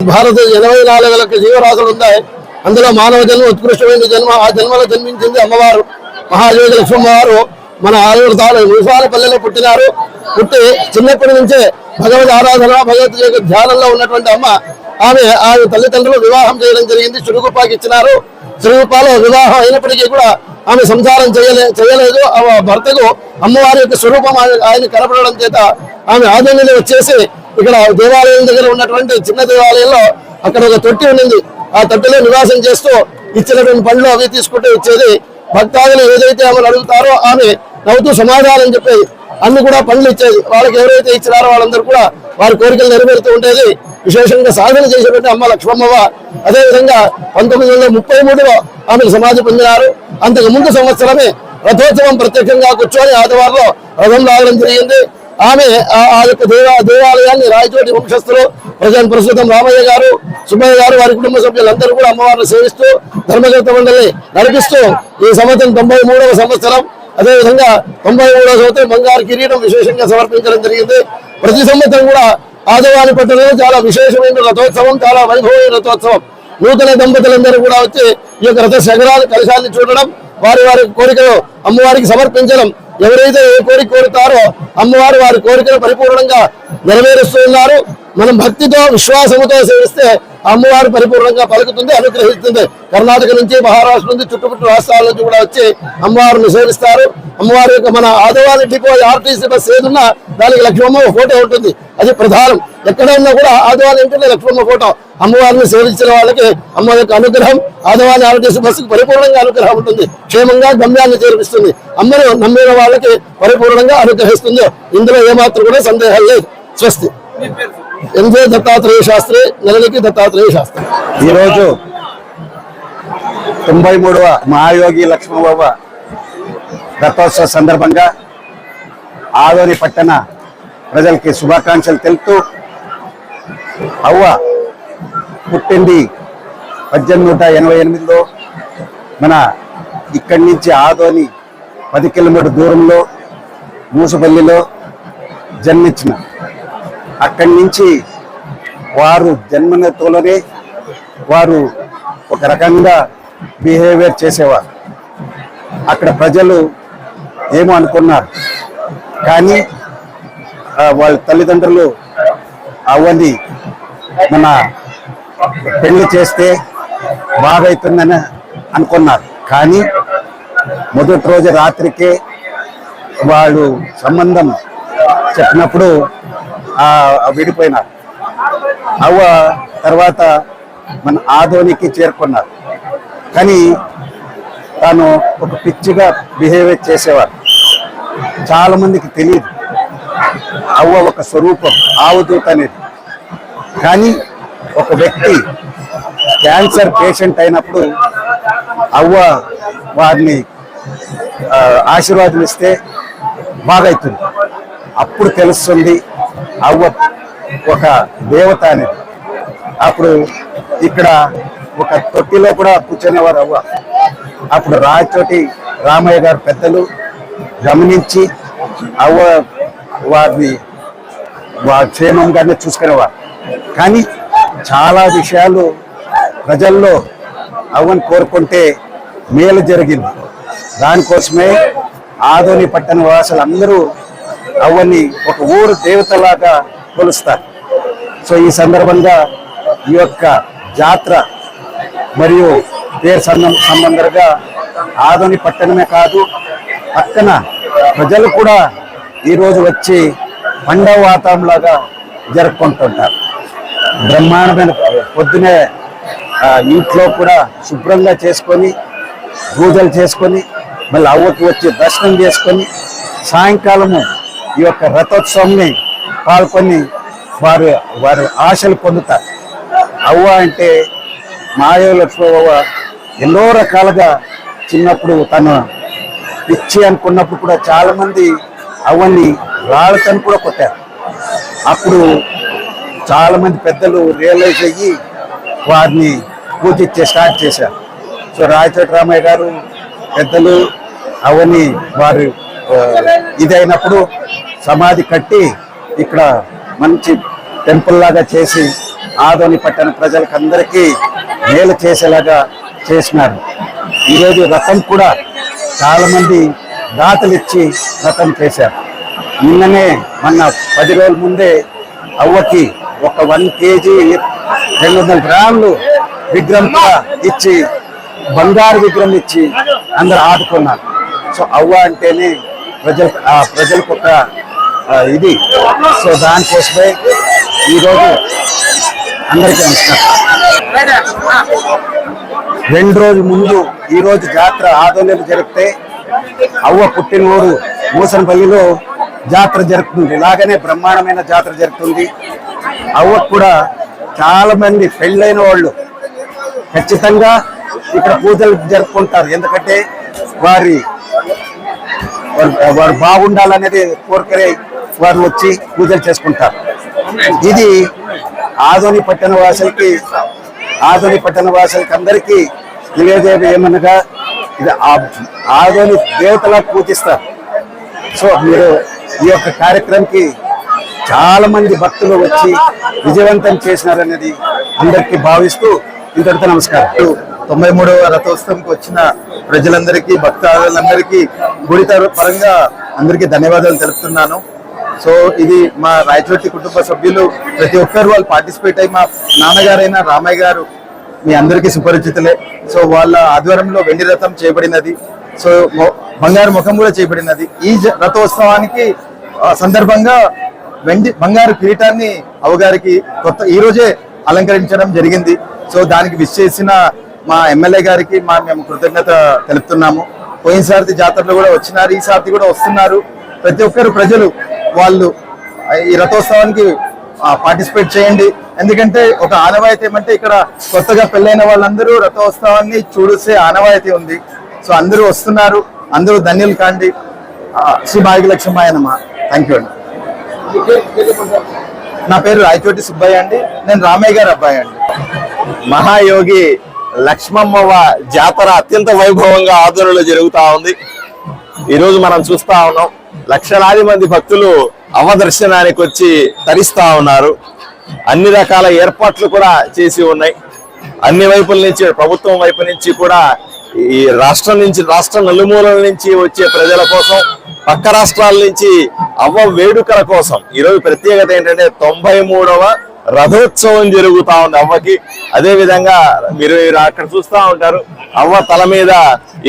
భారత 84 లక్షల జీవరాశులు ఉన్నాయి. అందులో మానవ జన్మ ఉత్కృష్టమైన జన్మ. ఆ జన్మలో జన్మించింది అమ్మవారు మహాయోగి లక్ష్మమ్మవారు. మన ఆలూరు ముసాలపల్లెలో పుట్టినారు. పుట్టి చిన్నప్పటి నుంచే భగవద్ ఆరాధన భగవద్ యొక్క ధ్యానంలో ఉన్నటువంటి అమ్మ ఆమె తల్లిదండ్రులు వివాహం చేయడం జరిగింది. చురుకుపాకి ఇచ్చినారు. చురుకుపాలో వివాహం అయినప్పటికీ కూడా ఆమె సంసారం చేయలేదు. భర్తకు అమ్మవారి యొక్క స్వరూపం ఆయన కనపడడం చేత ఆమె ఆదరణలో వచ్చేసి ఇక్కడ దేవాలయం దగ్గర ఉన్నటువంటి చిన్న దేవాలయంలో అక్కడ ఒక తొట్టి ఉండింది. ఆ తొట్టిలో నివాసం చేస్తూ ఇచ్చినటువంటి పండ్లు అవి తీసుకుంటూ వచ్చేది. భక్తాదులు ఏదైతే ఆమెను అడుగుతారో ఆమె నవ్వుతూ సమాధానం చెప్పేది. అన్ని కూడా పండ్లు ఇచ్చేది. వాళ్ళకి ఎవరైతే ఇచ్చినారో వాళ్ళందరూ కూడా వారి కోరికలు నెరవేరుతూ ఉండేది. విశేషంగా సాధన చేసేటువంటి అమ్మ లక్ష్మమ్మవ. అదేవిధంగా 1933లో ఆమెను సమాధి పొందినారు. అంతకు ముందు సంవత్సరమే రథోత్సవం ప్రత్యేకంగా కూర్చొని ఆదివారంలో రథం రావడం జరిగింది. ఆమె ఆ యొక్క దేవాలయాన్ని రాయచోటి వంశస్థులు ప్రస్తుతం రామయ్య గారు, సుబ్బయ్య గారు, వారి కుటుంబ సభ్యులందరూ కూడా అమ్మవారిని సేవిస్తూ ధర్మకర్త మండలి నడిపిస్తూ ఈ సంవత్సరం 93వ సంవత్సరం. అదేవిధంగా 93వ సంవత్సరం బంగారు కిరీటం విశేషంగా సమర్పించడం జరిగింది. ప్రతి సంవత్సరం కూడా ఆదివారి పట్టణంలో చాలా విశేషమైన రథోత్సవం, చాలా వైభవమైన రథోత్సవం. నూతన దంపతులందరూ కూడా వచ్చి ఈ యొక్క రథ శకరాలు కలశాన్ని చూడడం, వారి కోరికలు అమ్మవారికి సమర్పించడం. ఎవరైతే ఏ కోరిక కోరుతారో అమ్మవారు వారి కోరికలు పరిపూర్ణంగా నెరవేరుస్తూ ఉన్నారు. మనం భక్తితో విశ్వాసముతో సేవిస్తే అమ్మవారు పరిపూర్ణంగా పలుకుతుంది, అనుగ్రహిస్తుంది. కర్ణాటక నుంచి, మహారాష్ట్ర నుంచి, చుట్టుపక్కల రాష్ట్రాల నుంచి కూడా వచ్చి అమ్మవారిని సేవిస్తారు. అమ్మవారి యొక్క మన ఆదివారి డిపో ఆర్టీసీ బస్ ఏదున్నా దానికి లక్ష్మమ్మ ఫోటో ఉంటుంది. అది ప్రధానం. ఎక్కడ ఉన్నా కూడా ఆదివారి ఇంటిలో లక్ష్మమ్మ ఫోటో. అమ్మవారిని సేవించిన వాళ్ళకి అమ్మ యొక్క అనుగ్రహం ఆదివారి ఆర్టీసీ బస్సుకు పరిపూర్ణంగా అనుగ్రహం ఉంటుంది. క్షేమంగా గమ్యాన్ని చేర్పిస్తుంది. అమ్మను నమ్మిన వాళ్ళకి పరిపూర్ణంగా అనుగ్రహిస్తుంది. ఇందులో ఏమాత్రం కూడా సందేహం లేదు. స్వస్తి. ఎంజే దత్తాత్రేయ శాస్త్రి, నెలలికి దత్తాత్రేయ శాస్త్రి. ఈరోజు 93వ మహాయోగి లక్ష్మవ్వ రథోత్సవ సందర్భంగా ఆదోని పట్టణ ప్రజలకి శుభాకాంక్షలు తెలుపుతూ, అవ్వ పుట్టింది 1888లో మన ఇక్కడి నుంచి ఆదోని 10 కిలోమీటర్ దూరంలో మూసపల్లిలో జన్మించిన. అక్కడి నుంచి వారు జన్మతోనే వారు ఒక రకంగా బిహేవియర్ చేసేవారు. అక్కడ ప్రజలు ఏమో అనుకున్నారు, కానీ వాళ్ళ తల్లిదండ్రులు అవ్వని మన పెళ్లి చేస్తే బాగవుతుందని అనుకున్నారు. కానీ మొదటి రోజు రాత్రికే వాళ్ళు సంబంధం చెప్పినప్పుడు విడిపోయినారు. అవ్వ తర్వాత మన ఆదోనికి చేరుకున్నారు. కానీ తాను ఒక పిచ్చిగా బిహేవియర్ చేసేవారు. చాలా మందికి తెలియదు అవ్వ ఒక స్వరూపం, ఆవదూత అనేది. కానీ ఒక వ్యక్తి క్యాన్సర్ పేషెంట్ అయినప్పుడు అవ్వ వారిని ఆశీర్వాదం ఇస్తే బాగవుతుంది. అప్పుడు తెలుస్తుంది అవ్వ ఒక దేవత అనేది. అప్పుడు ఇక్కడ ఒక తొట్టిలో కూడా కూర్చునేవారు అవ్వ. అప్పుడు రాయచోటి రామయ్య గారు పెద్దలు గమనించి అవ్వ వారిని క్షేమంగానే చూసుకునేవారు. కానీ చాలా విషయాలు ప్రజల్లో అవ్వని కోరుకుంటే మేలు జరిగింది. దానికోసమే ఆదోని పట్టణ వాసులు అందరూ అవ్వని ఒక ఊరు దేవతలాగా కొలుస్తారు. సో ఈ సందర్భంగా ఈ యొక్క జాతర మరియు పేరు సంబంధంగా ఆదోని పట్టణమే కాదు, పక్కన ప్రజలు కూడా ఈరోజు వచ్చి పండగ వాతావరణంలాగా జరుపుకుంటుంటారు. బ్రహ్మాండమైన పొద్దునే ఇంట్లో కూడా శుభ్రంగా చేసుకొని పూజలు చేసుకొని మళ్ళీ అవ్వకు వచ్చి దర్శనం చేసుకొని సాయంకాలము ఈ యొక్క రథోత్సవంని పాల్గొని వారి ఆశలు పొందుతారు. అవ్వ అంటే మాయో లక్ష్మవ్వ ఎన్నో రకాలుగా చిన్నప్పుడు తను పిచ్చి అనుకున్నప్పుడు కూడా చాలామంది అవ్వని రాళ్ళతను కూడా కొట్టారు. అప్పుడు చాలామంది పెద్దలు రియలైజ్ అయ్యి వారిని పూజించే స్టార్ట్ చేశారు. సో రాయచోటి రామయ్య గారు పెద్దలు అవన్నీ వారు ఇదైనప్పుడు సమాధి కట్టి ఇక్కడ మంచి టెంపుల్ లాగా చేసి ఆదోని పట్టణ ప్రజలకు అందరికీ మేలు చేసేలాగా చేసినారు. ఈరోజు రథం కూడా చాలా మంది దాతలు ఇచ్చి రథం చేశారు. నిన్ననే మొన్న 10 రోజుల ముందే అవ్వకి ఒక 1 కేజీ 200 గ్రాములు విగ్రహం కూడా ఇచ్చి, బంగారు విగ్రహం ఇచ్చి అందరు ఆదుకున్నారు. సో అవ్వ అంటేనే ప్రజలకు ఒక ఇది. సో దానికోసమే ఈరోజు అందరికీ నమస్కారం. 2 రోజుల ముందు ఈరోజు జాతర ఆదోనిలో జరిగితే అవ్వ పుట్టిన ఊరు మూసనపల్లిలో జాతర జరుగుతుంది. ఇలాగనే బ్రహ్మాండమైన జాతర జరుగుతుంది. అవ్వకు కూడా చాలా మంది పెళ్ళైన వాళ్ళు ఖచ్చితంగా ఇక్కడ పూజలు జరుపుకుంటారు. ఎందుకంటే వారు బాగుండాలనేది కోరికలే వారు వచ్చి పూజలు చేసుకుంటారు. ఇది ఆదోని పట్టణ వాసులకి అందరికీ తెలియజేది ఏమనగా ఇది ఆదోని దేవతలా పూజిస్తారు. సో మీరు ఈ యొక్క కార్యక్రమంకి చాలా మంది భక్తులు వచ్చి విజయవంతం చేసినారనేది అందరికీ భావిస్తూ ఇంతటితో నమస్కారం. 93వ రథోత్సవంకి వచ్చిన ప్రజలందరికీ, భక్తులందరికీ గుడి పరంగా అందరికీ ధన్యవాదాలు తెలుపుతున్నాను. సో ఇది మా రాయచోటి కుటుంబ సభ్యులు ప్రతి ఒక్కరు వాళ్ళు పార్టిసిపేట్ అయ్యి, మా నాన్నగారైన రామయ్య గారు మీ అందరికీ సుపరిచితులే. సో వాళ్ళ ఆధ్వర్యంలో వెండి రథం చేయబడినది. సో బంగారు ముఖం కూడా చేయబడినది. ఈ రథోత్సవానికి సందర్భంగా బంగారు కిరీటాన్ని అవ్వగారికి ఈ రోజే అలంకరించడం జరిగింది. సో దానికి విష్ చేసిన మా ఎమ్మెల్యే గారికి మేము కృతజ్ఞత తెలుపుతున్నాము. పోయినసారి జాతరలో కూడా వచ్చినారు, ఈసారి కూడా వస్తున్నారు. ప్రతి ఒక్కరు ప్రజలు వాళ్ళు ఈ రథోత్సవానికి పార్టిసిపేట్ చేయండి. ఎందుకంటే ఒక ఆనవాయితీ ఏమంటే ఇక్కడ కొత్తగా పెళ్ళైన వాళ్ళందరూ రథోత్సవాన్ని చూసే ఆనవాయితీ ఉంది. సో అందరూ వస్తున్నారు, అందరూ ధన్యులు కాండి. శ్రీ భాగ్యలక్ష్మాయనమా. థ్యాంక్ యూ అండి. నా పేరు రాయచోటి సుబ్బయ్య అండి. నేను రామయ్య గారు అబ్బాయి అండి. మహాయోగి లక్ష్మమ్మవ జాతర అత్యంత వైభవంగా ఆధ్వర్యంలో జరుగుతా ఉంది. ఈరోజు మనం చూస్తా ఉన్నాం, లక్షలాది మంది భక్తులు అవ్వ దర్శనానికి వచ్చి తరిస్తా ఉన్నారు. అన్ని రకాల ఏర్పాట్లు కూడా చేసి ఉన్నాయి. అన్ని వైపుల నుంచి, ప్రభుత్వం వైపు నుంచి కూడా, ఈ రాష్ట్ర నలుమూలల నుంచి వచ్చే ప్రజల కోసం, పక్క రాష్ట్రాల నుంచి అవ్వ వేడుకల కోసం ఈరోజు ప్రత్యేకత ఏంటంటే 93వ రథోత్సవం జరుగుతా ఉంది అవ్వకి. అదే విధంగా మీరు అక్కడ చూస్తా ఉంటారు, అవ్వ తల మీద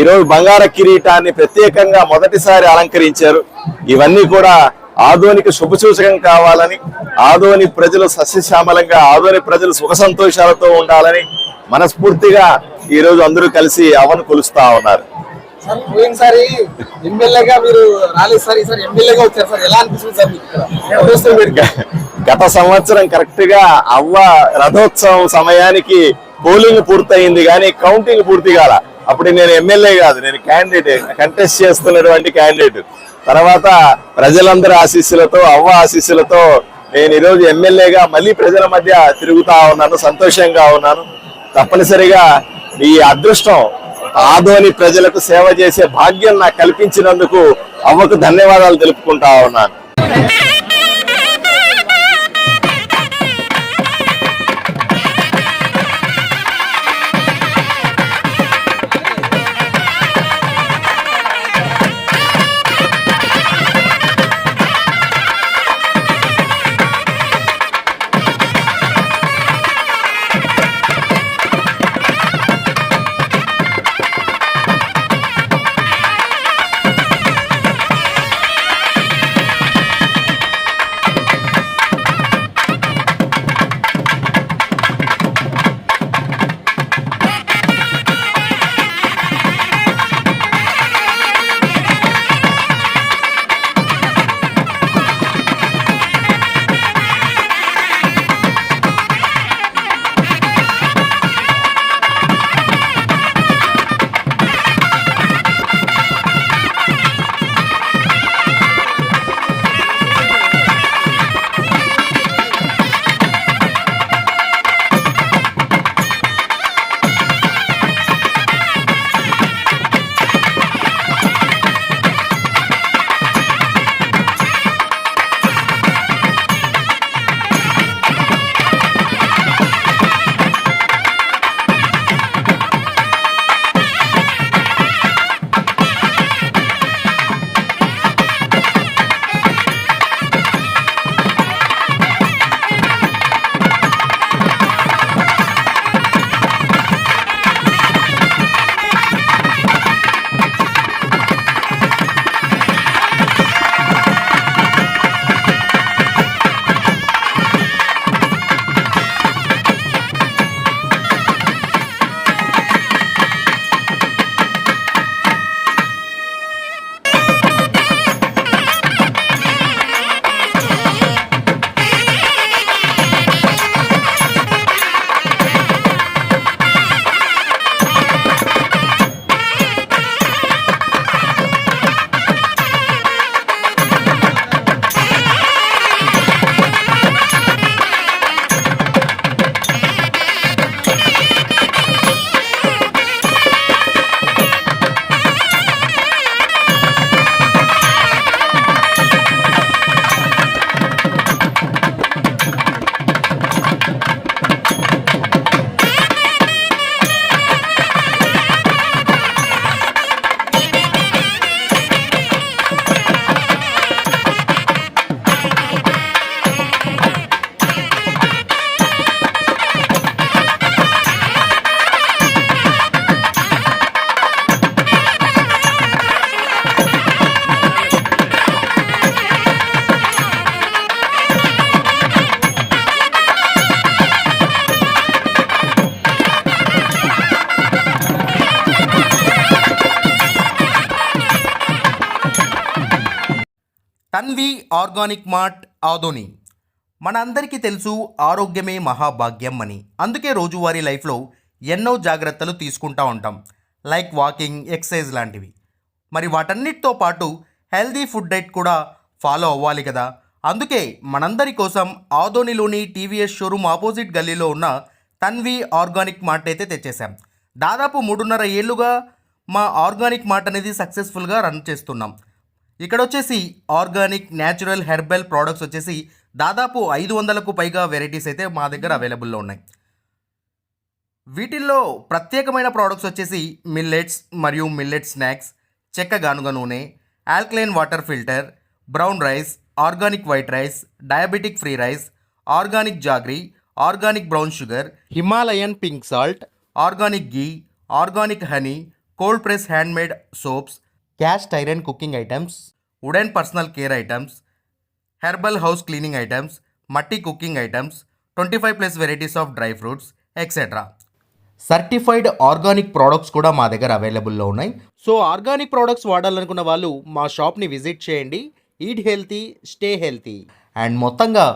ఈరోజు బంగార కిరీటాన్ని ప్రత్యేకంగా మొదటిసారి అలంకరించారు. ఇవన్నీ కూడా ఆదోనికి శుభసూచకం కావాలని, ఆదోని ప్రజలు సస్యశ్యామలంగా, ఆదోని ప్రజలు సుఖ సంతోషాలతో ఉండాలని మనస్ఫూర్తిగా ఈ రోజు అందరూ కలిసి అవ్వను కొలుస్తా ఉన్నారు. పోయినసారి ఎమ్మెల్యేగా మీరు రాలేదు సార్, ఈసారి ఎమ్మెల్యేగా వచ్చారు సార్. ఎలా అనిపిస్తుంది సార్? గత సంవత్సరం కరెక్ట్ గా అవ్వ రథోత్సవం సమయానికి పోలింగ్ పూర్తయింది కానీ కౌంటింగ్ పూర్తి కాల. అప్పుడు నేను ఎమ్మెల్యే కాదు, నేను క్యాండిడేట్, కంటెస్ట్ చేస్తున్నటువంటి క్యాండిడేట్. తర్వాత ప్రజలందరి ఆశీస్సులతో, అవ్వ ఆశీస్సులతో నేను ఈరోజు ఎమ్మెల్యేగా మళ్ళీ ప్రజల మధ్య తిరుగుతా ఉన్నాను, సంతోషంగా ఉన్నాను. తప్పనిసరిగా ఈ అదృష్టం, ఆదోని ప్రజలకు సేవ చేసే భాగ్యం నాకు కల్పించినందుకు అవ్వకు ధన్యవాదాలు తెలుపుకుంటా ఉన్నాను. Tanvi organic mart Adoni. మనందరికీ తెలుసు ఆరోగ్యమే మహాభాగ్యం అని. అందుకే రోజువారీ లైఫ్లో ఎన్నో జాగ్రత్తలు తీసుకుంటూ ఉంటాం, లైక్ వాకింగ్, ఎక్సర్సైజ్ లాంటివి. మరి వాటన్నిటితో పాటు హెల్దీ ఫుడ్ డైట్ కూడా ఫాలో అవ్వాలి కదా. అందుకే మనందరి కోసం ఆదోనిలోని టీవీఎస్ షోరూమ్ ఆపోజిట్ గల్లీలో ఉన్న తన్వి ఆర్గానిక్ మార్ట్ అయితే తెచ్చేసాం. దాదాపు 3.5 ఏళ్ళుగా మా ఆర్గానిక్ మార్ట్ అనేది సక్సెస్ఫుల్గా రన్ చేస్తున్నాం. ఇక్కడ వచ్చేసి ఆర్గానిక్, న్యాచురల్, హెర్బల్ ప్రోడక్ట్స్ వచ్చేసి దాదాపు 500కు పైగా వెరైటీస్ అయితే మా దగ్గర అవైలబుల్లో ఉన్నాయి. వీటిల్లో ప్రత్యేకమైన ప్రోడక్ట్స్ వచ్చేసి మిల్లెట్స్ మరియు మిల్లెట్ స్నాక్స్, చెక్క గానుగ నూనె, alkaline water filter, brown rice, organic white rice, diabetic free rice, organic jaggery, organic brown sugar, Himalayan pink salt, organic ghee, organic honey, cold press handmade soaps, cast iron cooking items, wooden personal care items, herbal house cleaning items, మట్టి cooking items, 25+ varieties of dry fruits etcetera. Certified organic products కూడా మా దగ్గర అవైలబుల్లో ఉన్నాయి. So organic products వాడాలనుకున్న వాళ్ళు మా షాప్ని visit చేయండి. Eat healthy, stay healthy. And మొత్తంగా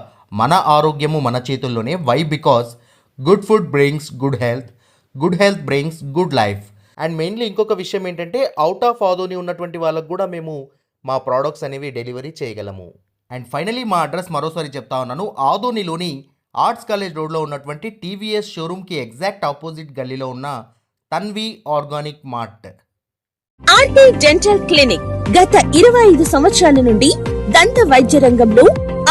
మన ఆరోగ్యము మన చేతుల్లోనే. Why? Because good food brings good health, good health brings good life. And mainly ఇంకొక విషయం ఏంటంటే అవుట్ ఆఫ్ ఆదోని ఉన్నటువంటి వాళ్ళకు కూడా మేము మా ప్రోడక్ట్స్ అనేవి డెలివరీ చేయగలము. అండ్ ఫైనలీ మా అడ్రస్ మరోసారి చెప్తా ఉన్నాను. ఆదోనిలోని ఆర్ట్స్ కాలేజ్ రోడ్లో ఉన్నటువంటి టీవీఎస్ షోరూమ్కి ఎగ్జాక్ట్ ఆపోజిట్ గల్లీలో ఉన్న Tanvi organic mart. RK dental clinic గత 25 సంవత్సరాల నుండి దంత వైద్య రంగంలో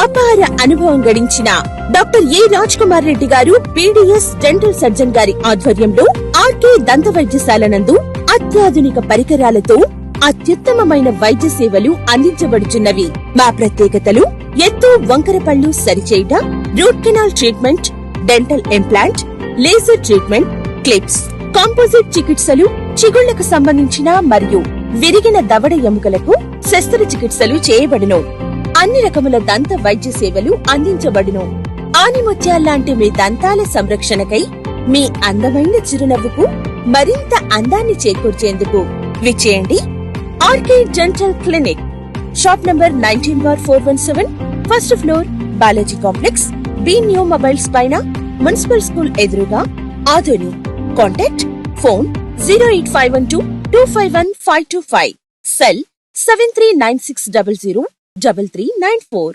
అపార అనుభవం గడించిన doctor A Raj Kumar Reddy garu BDS dental surgeon గారి ఆధ్వర్యంలో ఆర్కే దంత వైద్యశాల నందు అత్యాధునిక పరికరాలతో అత్యుత్తమమైన వైద్య సేవలు అందించబడుచున్నవి. మా ప్రత్యేకతలు: ఎత్తు వంకర పళ్ళు సరిచేయుట, root canal treatment, dental implant, laser treatment, clips, composite చికిత్సలు, చిగుళ్లకు సంబంధించిన మరియు విరిగిన దవడ ఎముకలకు శస్త్రచికిత్సలు చేయబడును. అన్ని రకముల దంత వైద్య సేవలు అందించబడును. ఆనిముత్యాల్లాంటి మీ దంతాల సంరక్షణకై మీ అందమైన చిరునవ్వుకు మరింత అందాన్ని చేకూర్చేందుకు విచ్చేయండి RK dental clinic. Shop number 19/417, first floor, Balaji complex, B new mobiles పైన, మున్సిపల్ స్కూల్ ఎదురుగా, ఆదోని. Contact phone 08512251525, cell 7396003394.